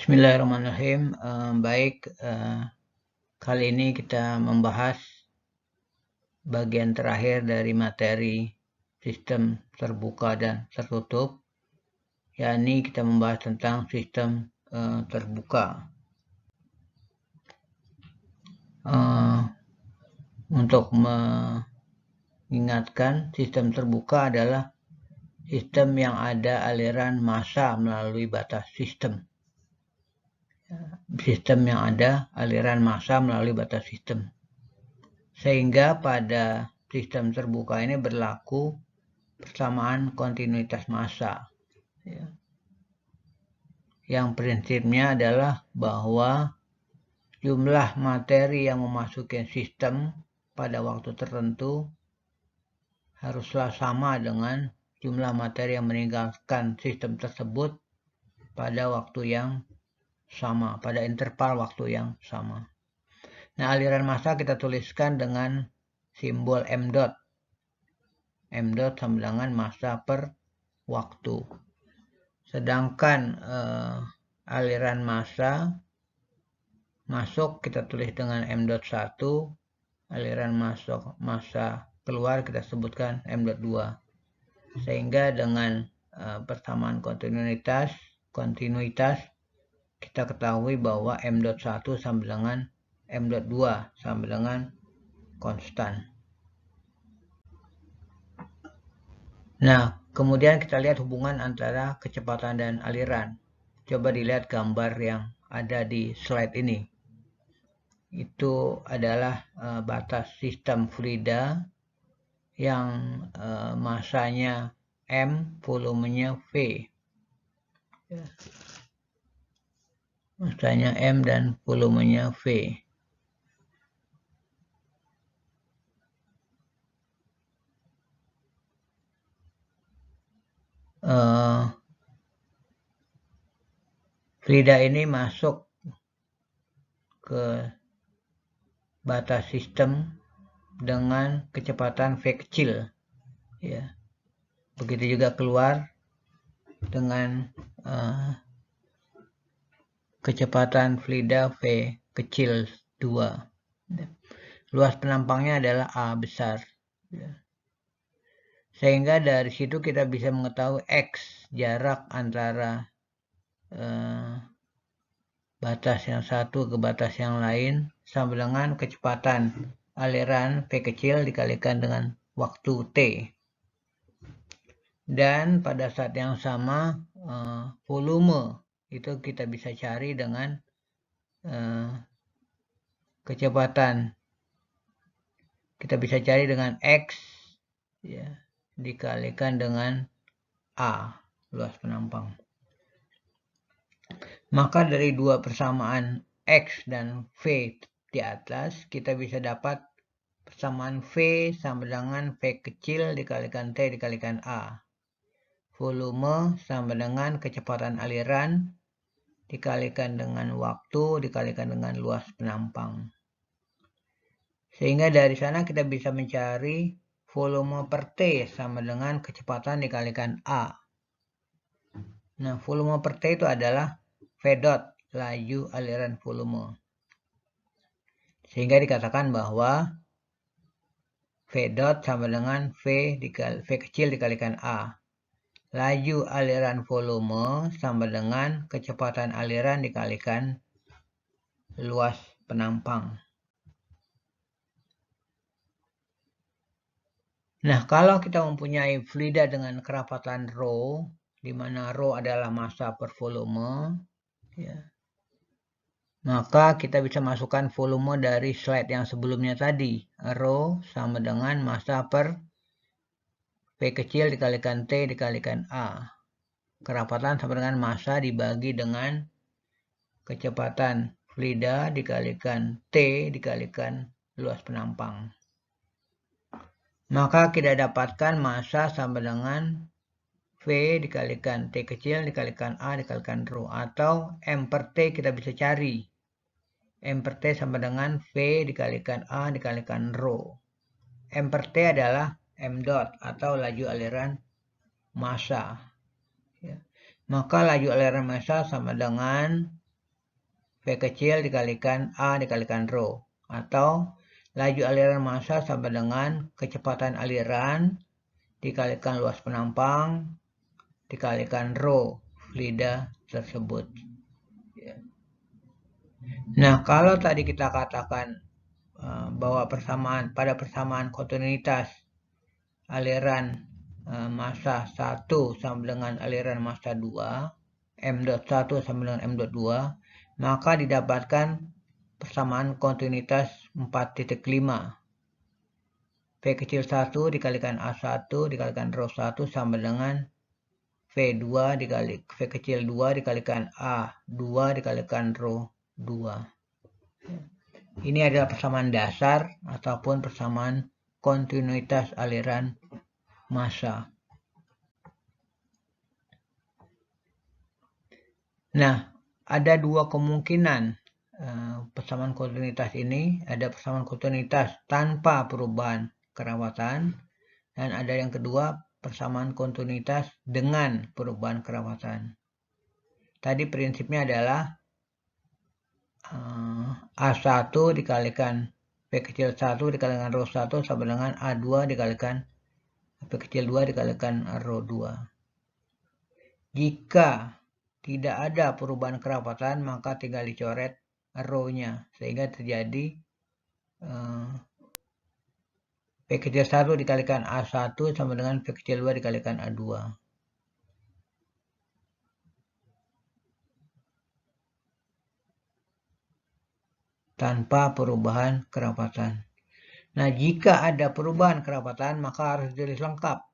Bismillahirrahmanirrahim. Kali ini kita membahas bagian terakhir dari materi sistem terbuka dan tertutup, yakni kita membahas tentang sistem terbuka. Untuk mengingatkan, sistem terbuka adalah sistem yang ada aliran massa melalui batas sistem. Sistem yang ada aliran massa melalui batas sistem. Sehingga pada sistem terbuka ini berlaku persamaan kontinuitas massa. Yang prinsipnya adalah bahwa jumlah materi yang memasuki sistem pada waktu tertentu haruslah sama dengan jumlah materi yang meninggalkan sistem tersebut pada waktu yang sama, pada interval waktu yang sama. Nah, aliran massa kita tuliskan dengan simbol M dot. M dot sama dengan massa per waktu. Sedangkan aliran massa masuk kita tulis dengan M dot 1, aliran masuk massa keluar kita sebutkan M dot 2. Sehingga dengan persamaan kontinuitas kita ketahui bahwa M dot 1 sama dengan M dot 2 sama dengan konstan. Nah, kemudian kita lihat hubungan antara kecepatan dan aliran. Coba dilihat gambar yang ada di slide ini. Itu adalah batas sistem fluida yang massanya M, volumenya V. Massanya M dan volumenya V. Fluida ini masuk ke batas sistem dengan kecepatan V kecil, ya. Begitu juga keluar dengan kecepatan fluida V kecil 2. Luas penampangnya adalah A besar, ya. Sehingga dari situ kita bisa mengetahui X, jarak antara batas yang satu ke batas yang lain sama dengan kecepatan aliran V kecil dikalikan dengan waktu T. Dan pada saat yang sama volume itu kita bisa cari dengan kecepatan. Kita bisa cari dengan X, ya, dikalikan dengan A, luas penampang. Maka dari dua persamaan X dan V di atas, kita bisa dapat persamaan V sama dengan V kecil dikalikan T dikalikan A. Volume sama dengan kecepatan aliran dikalikan dengan waktu dikalikan dengan luas penampang. Sehingga dari sana kita bisa mencari volume per T sama dengan kecepatan dikalikan A. Nah, volume per T itu adalah V dot, laju aliran volume. Sehingga dikatakan bahwa V dot sama dengan V kecil dikalikan A. Laju aliran volume sama dengan kecepatan aliran dikalikan luas penampang. Nah, kalau kita mempunyai fluida dengan kerapatan rho, di mana rho adalah massa per volume, ya, maka kita bisa masukkan volume dari slide yang sebelumnya tadi. Rho sama dengan massa per V kecil dikalikan T dikalikan A. Kerapatan sama dengan massa dibagi dengan kecepatan fluida dikalikan T dikalikan luas penampang. Maka kita dapatkan massa sama dengan V dikalikan T kecil dikalikan A dikalikan rho. Atau M per T kita bisa cari. M per T sama dengan V dikalikan A dikalikan rho. M per T adalah M dot atau laju aliran massa. Ya. Maka laju aliran massa sama dengan kecil dikalikan A dikalikan rho. Atau laju aliran massa sama dengan kecepatan aliran dikalikan luas penampang dikalikan rho fluida tersebut. Nah, kalau tadi kita katakan bahwa pada persamaan kontinuitas aliran massa 1 sama dengan aliran massa 2, m dot 1 sama dengan m dot 2, maka didapatkan persamaan kontinuitas 4.5. V kecil 1 dikalikan A1 dikalikan rho 1 sama dengan V2 dikali V kecil 2 dikalikan A2 dikalikan rho 2. Ini adalah persamaan dasar ataupun persamaan kontinuitas aliran massa. Nah, ada dua kemungkinan persamaan kontinuitas ini. Ada persamaan kontinuitas tanpa perubahan kerawatan, dan ada yang kedua persamaan kontinuitas dengan perubahan kerawatan. Tadi prinsipnya adalah A1 dikalikan V kecil 1 dikalikan rho 1 sama dengan A2 dikalikan V kecil 2 dikalikan rho 2. Jika tidak ada perubahan kerawatan, maka tinggal dicoret rho-nya, sehingga terjadi V kecil 1 dikalikan A1 sama dengan V kecil 2 dikalikan A2. Tanpa perubahan kerawatan. Nah, jika ada perubahan kerawatan, maka harus ditulis lengkap.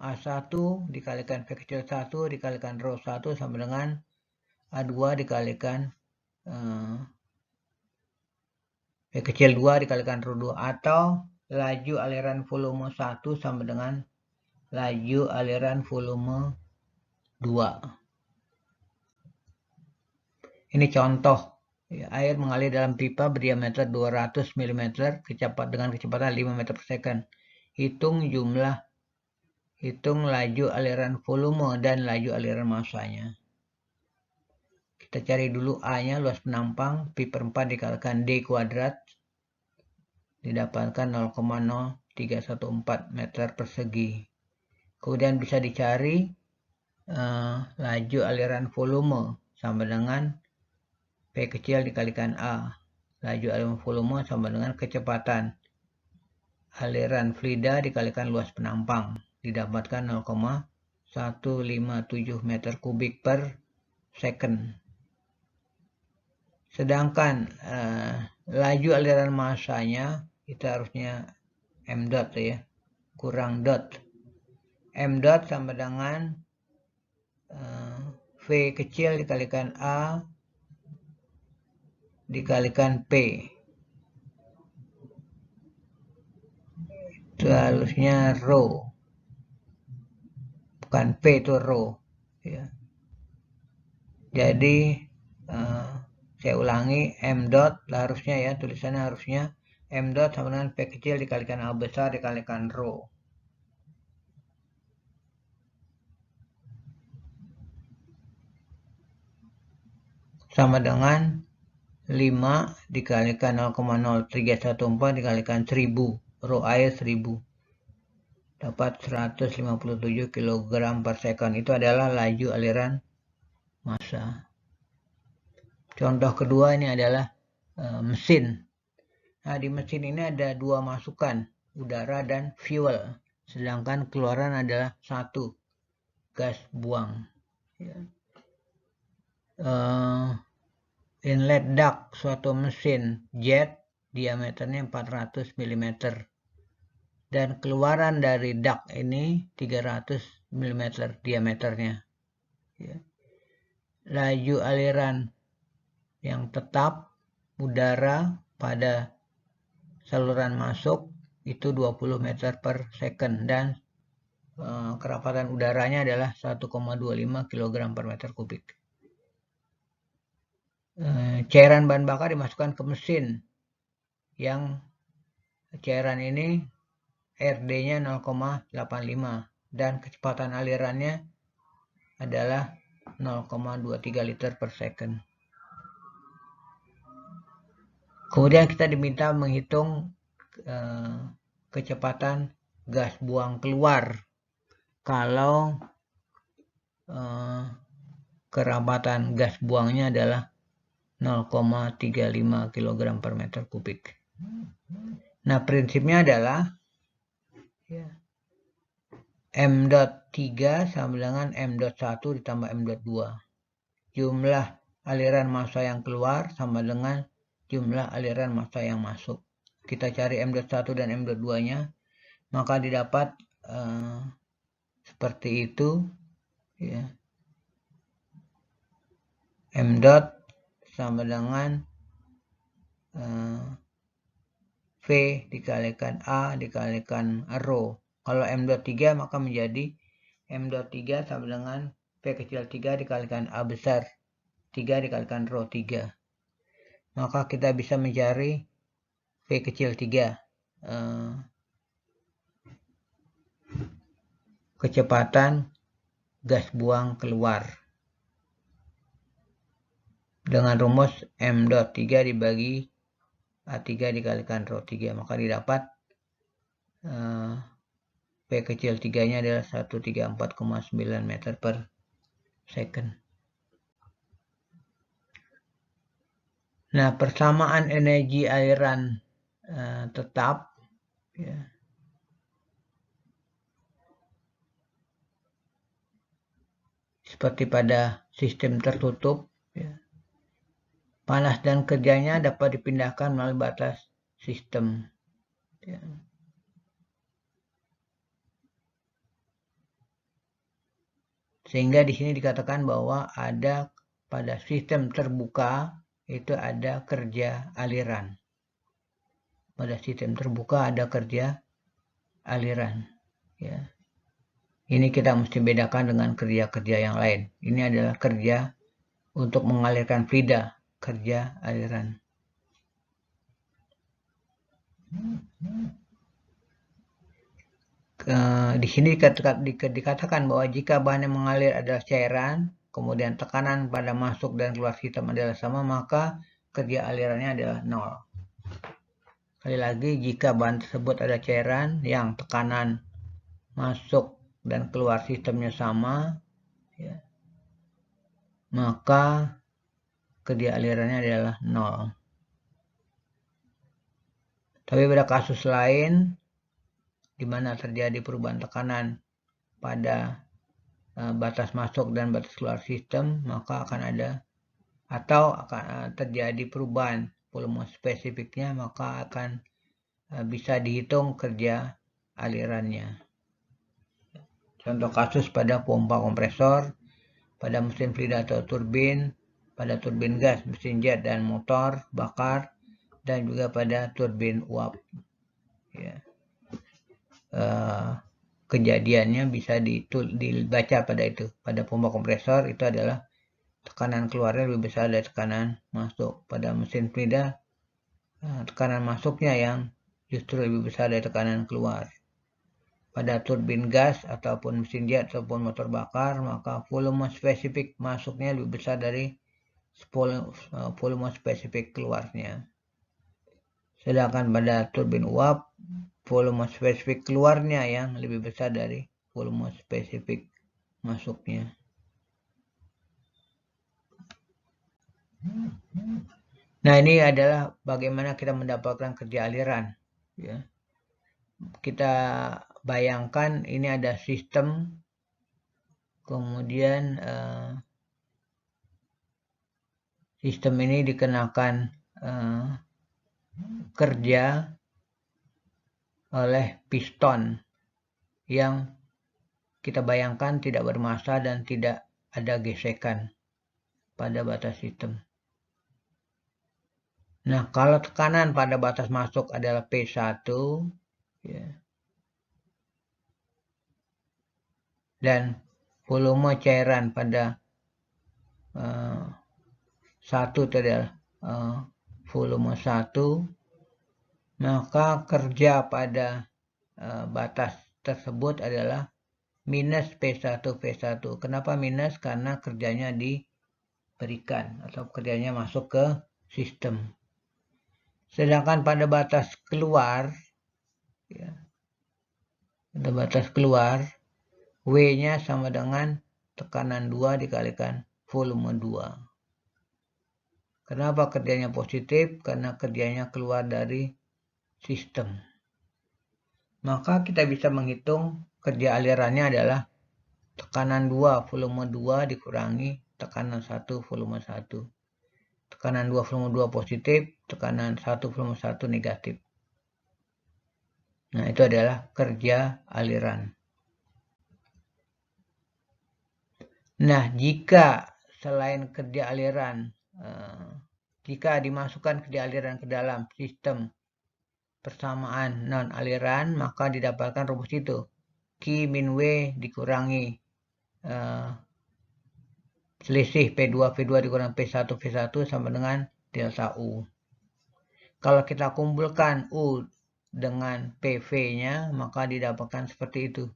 A1 dikalikan V kecil 1 dikalikan rho 1 sama dengan A2 dikalikan V kecil 2 dikalikan rho 2, atau laju aliran volume 1 sama dengan laju aliran volume 2. Ini contoh. Air mengalir dalam pipa berdiameter 200 mm dengan kecepatan 5 meter per second. Hitung laju aliran volume dan laju aliran massanya. Kita cari dulu A-nya, luas penampang pi per 4 dikalikan D kuadrat didapatkan 0,0314 meter persegi. Kemudian bisa dicari laju aliran volume sama dengan P kecil dikalikan A. Laju aliran volume sama dengan kecepatan aliran fluida dikalikan luas penampang. Didapatkan 0,157 meter kubik per second. Sedangkan laju aliran massanya kita harusnya m dot ya, kurang dot. M dot sama dengan V kecil dikalikan A dikalikan P. Itu harusnya rho. Bukan P, itu rho. Ya. Jadi saya ulangi, M dot harusnya ya, tulisannya harusnya M dot sama dengan P kecil dikalikan A besar dikalikan rho. Sama dengan 5 dikalikan 0,0314 dikalikan 1000, rho air 1000. Dapat 157 kg per second. Itu adalah laju aliran massa. Contoh kedua ini adalah mesin. Nah, di mesin ini ada dua masukan, udara dan fuel. Sedangkan keluaran adalah satu, gas buang. Ya. Inlet duct suatu mesin jet diameternya 400 mm dan keluaran dari duct ini 300 mm diameternya. Ya. Laju aliran yang tetap udara pada saluran masuk itu 20 meter per second dan kerapatan udaranya adalah 1,25 kg per meter kubik. Cairan bahan bakar dimasukkan ke mesin yang cairan ini RD-nya 0,85 dan kecepatan alirannya adalah 0,23 liter per second. Kemudian kita diminta menghitung kecepatan gas buang keluar kalau kerapatan gas buangnya adalah 0,35 kg per meter kubik. Nah, prinsipnya adalah M.3 sama dengan M.1 ditambah M.2. Jumlah aliran massa yang keluar sama dengan jumlah aliran massa yang masuk. Kita cari M.1 dan M.2-nya, maka didapat seperti itu, ya. M. sama dengan V dikalikan A dikalikan rho. Kalau M.3 maka menjadi M.3 sama dengan V kecil 3 dikalikan A besar 3 dikalikan rho 3. Maka kita bisa mencari V kecil 3. Kecepatan gas buang keluar. Dengan rumus M.3 dibagi A3 dikalikan rho 3. Maka didapat P kecil 3-nya adalah 134,9 meter per second. Nah, persamaan energi aliran tetap, ya, seperti pada sistem tertutup, ya, panas dan kerjanya dapat dipindahkan melalui batas sistem. Ya. Sehingga di sini dikatakan bahwa ada pada sistem terbuka itu ada kerja aliran. Pada sistem terbuka ada kerja aliran. Ya. Ini kita mesti bedakan dengan kerja-kerja yang lain. Ini adalah kerja untuk mengalirkan fluida, kerja aliran. Di sini dikatakan bahwa jika bahan yang mengalir adalah cairan, kemudian tekanan pada masuk dan keluar sistem adalah sama, maka kerja alirannya adalah 0. Sekali lagi, jika bahan tersebut ada cairan yang tekanan masuk dan keluar sistemnya sama, ya, maka kerja alirannya adalah 0. Tapi pada kasus lain, di mana terjadi perubahan tekanan pada batas masuk dan batas keluar sistem, maka akan ada atau akan terjadi perubahan volume spesifiknya, maka akan bisa dihitung kerja alirannya. Contoh kasus pada pompa kompresor, pada mesin fluida atau turbin, pada turbin gas, mesin jet dan motor bakar, dan juga pada turbin uap. Ya. Kejadiannya bisa dibaca pada itu. Pada pompa kompresor itu adalah tekanan keluarnya lebih besar dari tekanan masuk. Pada mesin fluida tekanan masuknya yang justru lebih besar dari tekanan keluar. Pada turbin gas ataupun mesin jet ataupun motor bakar, maka volume spesifik masuknya lebih besar dari volume spesifik keluarnya. Sedangkan pada turbin uap, volume spesifik keluarnya yang lebih besar dari volume spesifik masuknya. Nah, ini adalah bagaimana kita mendapatkan kerja aliran. Ya. Kita bayangkan ini ada sistem, kemudian sistem ini dikenakan kerja oleh piston yang kita bayangkan tidak bermassa dan tidak ada gesekan pada batas sistem. Nah, kalau tekanan pada batas masuk adalah P1, ya, dan volume cairan pada 1 itu adalah volume 1, maka kerja pada batas tersebut adalah minus P1 V1. Kenapa minus? Karena kerjanya diberikan atau kerjanya masuk ke sistem. Sedangkan pada batas keluar, ya, pada batas keluar, W-nya sama dengan tekanan 2 dikalikan volume 2. Kenapa kerjanya positif? Karena kerjanya keluar dari sistem. Maka kita bisa menghitung kerja alirannya adalah tekanan 2 volume 2 dikurangi tekanan 1 volume 1. Tekanan 2 volume 2 positif, tekanan 1 volume 1 negatif. Nah, itu adalah kerja aliran. Nah, jika selain kerja aliran, jika dimasukkan kerja aliran ke dalam sistem persamaan non-aliran, maka didapatkan rumus itu. Q min W dikurangi selisih P2V2 dikurangi P1V1 sama dengan delta U. Kalau kita kumpulkan U dengan PV-nya, maka didapatkan seperti itu.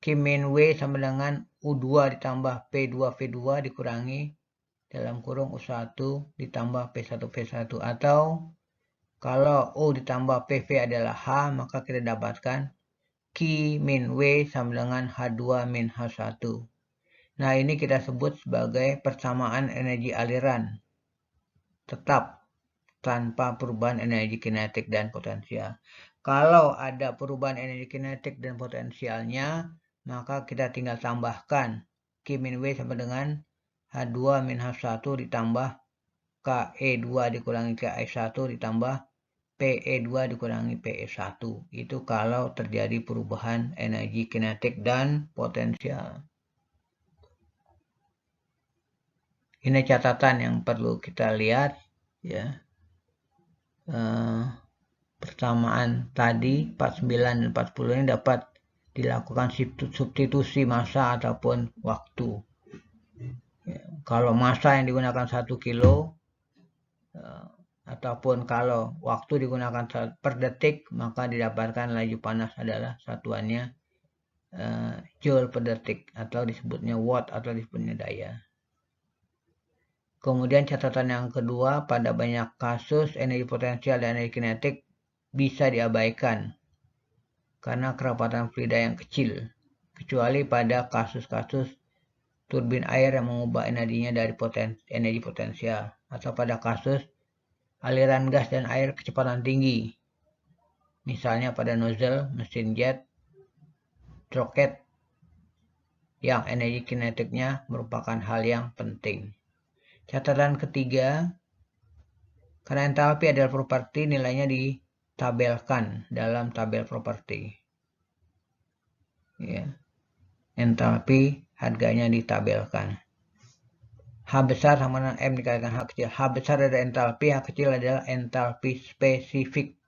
Q min W sama dengan U2 ditambah P2V2 dikurangi dalam kurung U1 ditambah P1V1. Atau kalau U ditambah PV adalah H, maka kita dapatkan Q min W sama dengan H2 min H1. Nah, ini kita sebut sebagai persamaan energi aliran. Tetap tanpa perubahan energi kinetik dan potensial. Kalau ada perubahan energi kinetik dan potensialnya, maka kita tinggal tambahkan Q min W sama dengan H2 min H1 ditambah KE2 dikurangi KE1 ditambah PE2 dikurangi PE1. Itu kalau terjadi perubahan energi kinetik dan potensial. Ini catatan yang perlu kita lihat, ya. Persamaan tadi 49 dan 40 ini dapat dilakukan substitusi massa ataupun waktu. Ya, kalau massa yang digunakan 1 kilo ataupun kalau waktu digunakan per detik, maka didapatkan laju panas adalah satuannya joule per detik atau disebutnya watt atau disebutnya daya. Kemudian catatan yang kedua, pada banyak kasus energi potensial dan energi kinetik bisa diabaikan karena kerapatan fluida yang kecil, kecuali pada kasus-kasus turbin air yang mengubah energinya dari energi potensial, atau pada kasus aliran gas dan air kecepatan tinggi, misalnya pada nozzle, mesin jet, roket, yang energi kinetiknya merupakan hal yang penting. Catatan ketiga, karena entalpi adalah properti, nilainya ditabelkan dalam tabel properti. Ya. Entalpi harganya ditabelkan. H besar sama dengan M dikalikan H kecil. H besar adalah entalpi, H kecil adalah entalpi spesifik.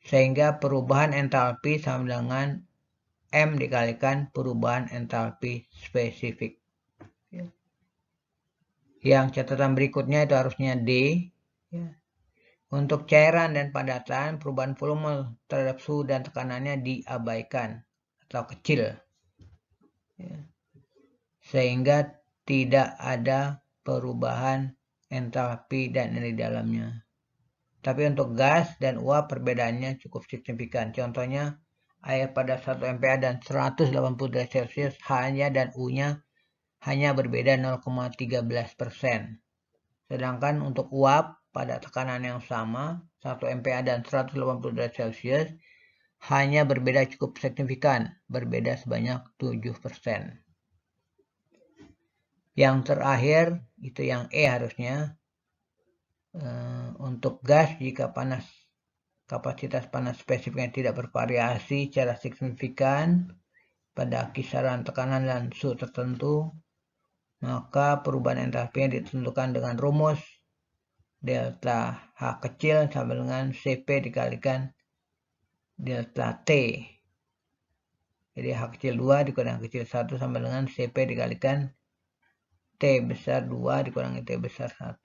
Sehingga perubahan entalpi sama dengan M dikalikan perubahan entalpi spesifik. Ya. Yang catatan berikutnya itu harusnya D. Ya. Untuk cairan dan padatan, perubahan volume terhadap suhu dan tekanannya diabaikan atau kecil. Ya. Sehingga tidak ada perubahan entalpi dan energi dalamnya. Tapi untuk gas dan uap perbedaannya cukup signifikan. Contohnya air pada 1 MPa dan 180 derajat Celcius H-nya dan U-nya hanya berbeda 0,13%. Sedangkan untuk uap pada tekanan yang sama 1 MPa dan 180 derajat Celcius hanya berbeda cukup signifikan, berbeda sebanyak 7%. Yang terakhir itu yang E harusnya. Untuk gas, jika kapasitas panas spesifiknya tidak bervariasi secara signifikan pada kisaran tekanan dan suhu tertentu, maka perubahan entalpinya ditentukan dengan rumus delta H kecil sama dengan Cp dikalikan delta T. Jadi H kecil 2 dikurangi H kecil 1 sama dengan Cp dikalikan T besar 2 dikurangi T besar 1.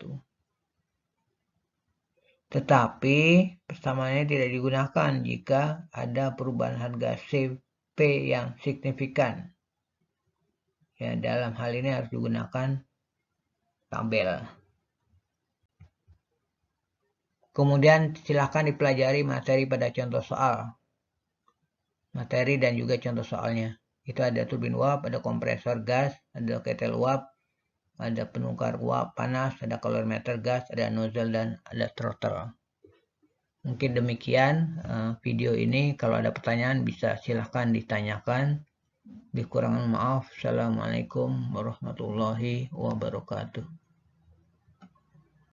Tetapi persamaannya tidak digunakan jika ada perubahan harga Cp yang signifikan. Ya, dalam hal ini harus digunakan tabel. Kemudian silahkan dipelajari materi pada contoh soal. Materi dan juga contoh soalnya. Itu ada turbin uap, ada kompresor gas, ada ketel uap, ada penukar uap panas, ada kalorimeter gas, ada nozzle, dan ada throttle. Mungkin demikian video ini. Kalau ada pertanyaan bisa silahkan ditanyakan. Lebih kurang maaf. Assalamualaikum warahmatullahi wabarakatuh.